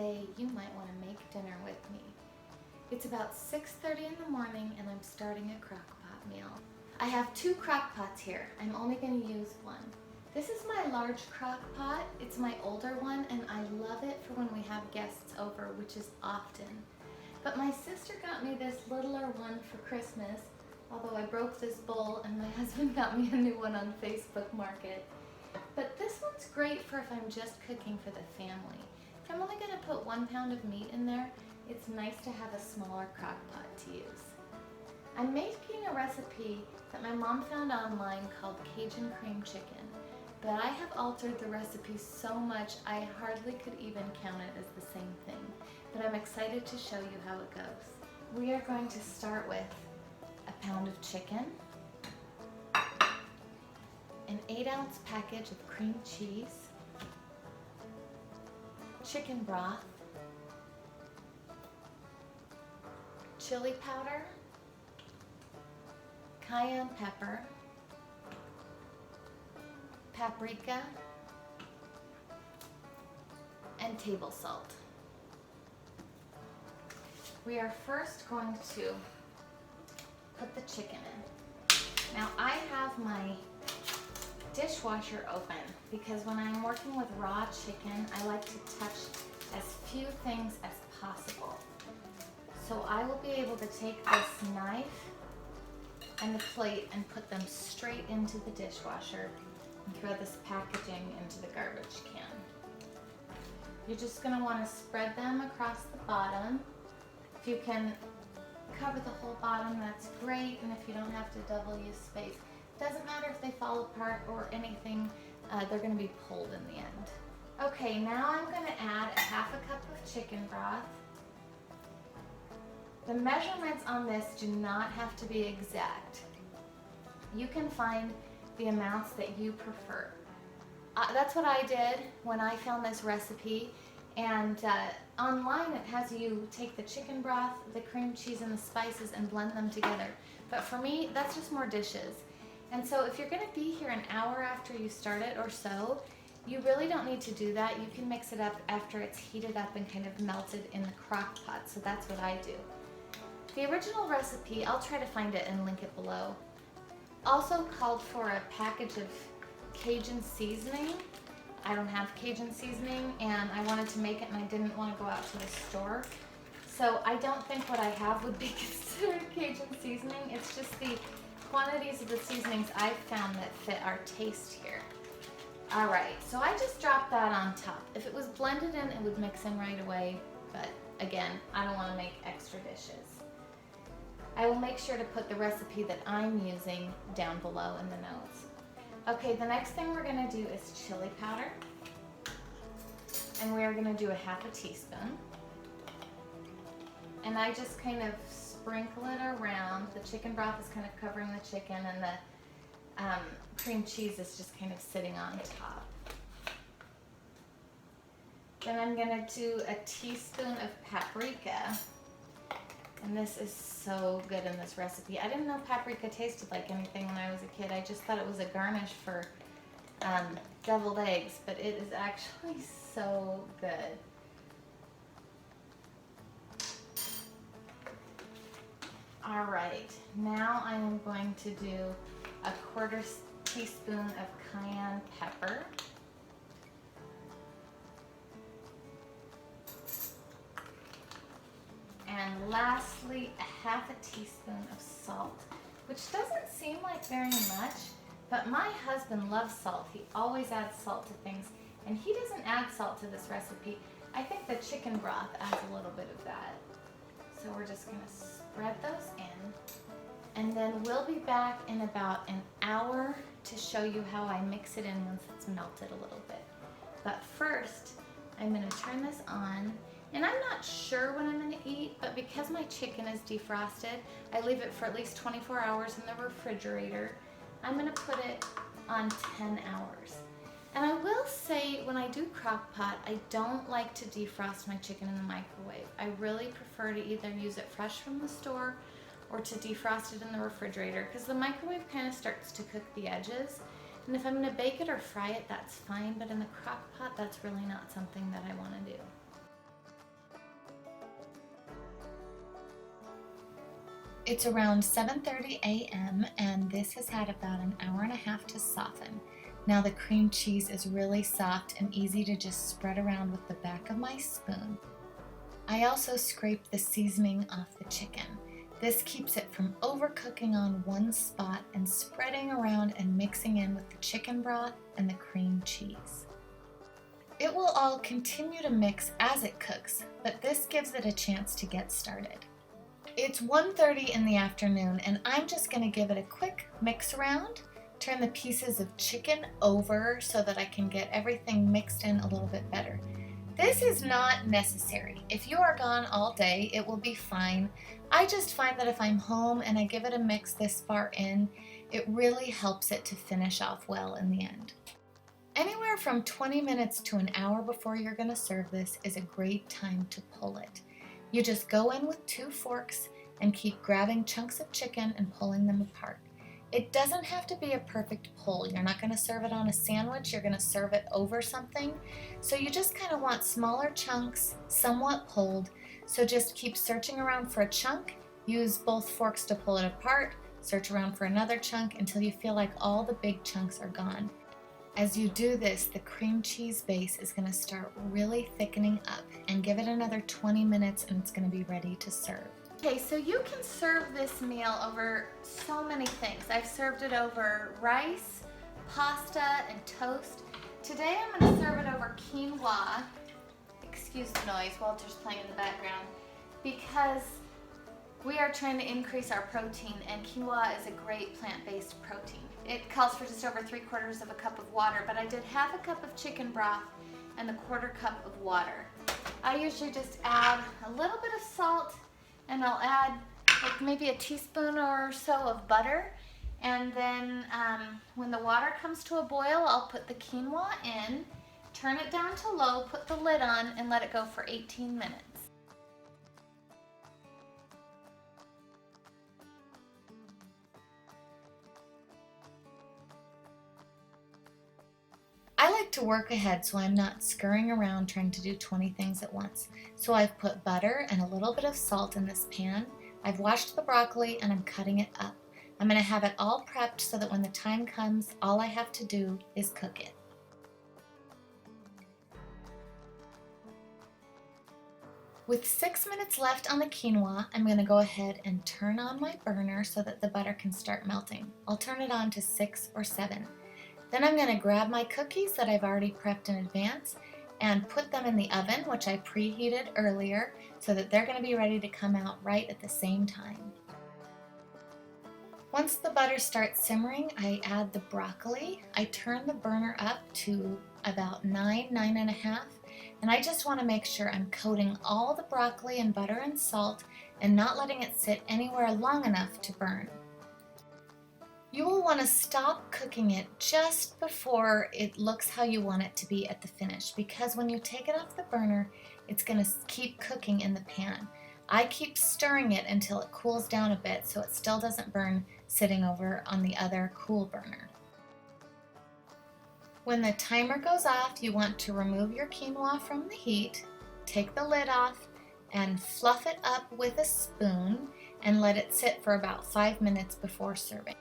today you might want to make dinner with me. It's about 6:30 in the morning and I'm starting a crock pot meal. I have 2 crock pots here. I'm only going to use one. This is my large crock pot. It's my older one and I love it for when we have guests over, which is often. But my sister got me this littler one for Christmas, although I broke this bowl and my husband got me a new one on Facebook Market. But this one's great for if I'm just cooking for the family. If I'm only going to put 1 pound of meat in there, it's nice to have a smaller crock pot to use. I'm making a recipe that my mom found online called Cajun cream chicken, but I have altered the recipe so much I hardly could even count it as the same thing. But I'm excited to show you how it goes. We are going to start with a pound of chicken, an 8-ounce package of cream cheese, chicken broth, chili powder, cayenne pepper, paprika, and table salt. We are first going to put the chicken in. Now I have my dishwasher open because when I'm working with raw chicken, I like to touch as few things as possible. So I will be able to take this knife and the plate and put them straight into the dishwasher and throw this packaging into the garbage can. You're just going to want to spread them across the bottom. If you can cover the whole bottom, that's great, and if you don't have to double use space, doesn't matter if they fall apart or anything, they're going to be pulled in the end. Okay, now I'm going to add a 1/2 cup of chicken broth. The measurements on this do not have to be exact. You can find the amounts that you prefer. That's what I did when I found this recipe, and online it has you take the chicken broth, the cream cheese, and the spices and blend them together. But for me, that's just more dishes. And so if you're going to be here an hour after you start it or so, you really don't need to do that. You can mix it up after it's heated up and kind of melted in the crock pot. So that's what I do. The original recipe, I'll try to find it and link it below, also called for a package of Cajun seasoning. I don't have Cajun seasoning and I wanted to make it and I didn't want to go out to the store. So I don't think what I have would be considered Cajun seasoning. It's just the quantities of the seasonings I've found that fit our taste here. Alright, so I just dropped that on top. If it was blended in, it would mix in right away, but again, I don't want to make extra dishes. I will make sure to put the recipe that I'm using down below in the notes. Okay, the next thing we're going to do is chili powder. And we're going to do a 1/2 teaspoon. And I just kind of sprinkle it around. The chicken broth is kind of covering the chicken and the cream cheese is just kind of sitting on top. Then I'm going to do a teaspoon of paprika. And this is so good in this recipe. I didn't know paprika tasted like anything when I was a kid. I just thought it was a garnish for deviled eggs, but it is actually so good. All right, now I am going to do a 1/4 teaspoon of cayenne pepper. And lastly, a 1/2 teaspoon of salt, which doesn't seem like very much, but my husband loves salt. He always adds salt to things, and he doesn't add salt to this recipe. I think the chicken broth adds a little bit of that. So we're just going to spread those in, and then we'll be back in about an hour to show you how I mix it in once it's melted a little bit. But first, I'm going to turn this on. And I'm not sure when I'm going to eat, but because my chicken is defrosted, I leave it for at least 24 hours in the refrigerator. I'm going to put it on 10 hours. And I will say, when I do crock pot, I don't like to defrost my chicken in the microwave. I really prefer to either use it fresh from the store or to defrost it in the refrigerator, because the microwave kind of starts to cook the edges. And if I'm going to bake it or fry it, that's fine, but in the crock pot, that's really not something that I want to do. It's around 7:30 a.m. and this has had about an hour and a half to soften. Now the cream cheese is really soft and easy to just spread around with the back of my spoon. I also scrape the seasoning off the chicken. This keeps it from overcooking on one spot and spreading around and mixing in with the chicken broth and the cream cheese. It will all continue to mix as it cooks, but this gives it a chance to get started. It's 1:30 in the afternoon and I'm just going to give it a quick mix around, turn the pieces of chicken over so that I can get everything mixed in a little bit better. This is not necessary. If you are gone all day, it will be fine. I just find that if I'm home and I give it a mix this far in, it really helps it to finish off well in the end. Anywhere from 20 minutes to an hour before you're going to serve this is a great time to pull it. You just go in with 2 forks and keep grabbing chunks of chicken and pulling them apart. It doesn't have to be a perfect pull. You're not going to serve it on a sandwich. You're going to serve it over something. So you just kind of want smaller chunks, somewhat pulled. So just keep searching around for a chunk. Use both forks to pull it apart. Search around for another chunk until you feel like all the big chunks are gone. As you do this, the cream cheese base is going to start really thickening up, and give it another 20 minutes and it's going to be ready to serve. Okay, so you can serve this meal over so many things. I've served it over rice, pasta, and toast. Today I'm going to serve it over quinoa. Excuse the noise, Walter's playing in the background. Because we are trying to increase our protein, and quinoa is a great plant-based protein. It calls for just over 3/4 of a cup of water, but I did 1/2 cup of chicken broth and a 1/4 cup of water. I usually just add a little bit of salt, and I'll add like maybe a teaspoon or so of butter. And then when the water comes to a boil, I'll put the quinoa in, turn it down to low, put the lid on, and let it go for 18 minutes. I like to work ahead so I'm not scurrying around trying to do 20 things at once. So I've put butter and a little bit of salt in this pan. I've washed the broccoli and I'm cutting it up. I'm going to have it all prepped so that when the time comes, all I have to do is cook it. With 6 minutes left on the quinoa, I'm going to go ahead and turn on my burner so that the butter can start melting. I'll turn it on to 6 or 7. Then I'm going to grab my cookies that I've already prepped in advance and put them in the oven, which I preheated earlier, so that they're going to be ready to come out right at the same time. Once the butter starts simmering, I add the broccoli. I turn the burner up to about 9.5, and I just want to make sure I'm coating all the broccoli in butter and salt and not letting it sit anywhere long enough to burn. You will want to stop cooking it just before it looks how you want it to be at the finish, because when you take it off the burner, it's going to keep cooking in the pan. I keep stirring it until it cools down a bit so it still doesn't burn sitting over on the other cool burner. When the timer goes off, you want to remove your quinoa from the heat, take the lid off, and fluff it up with a spoon and let it sit for about 5 minutes before serving.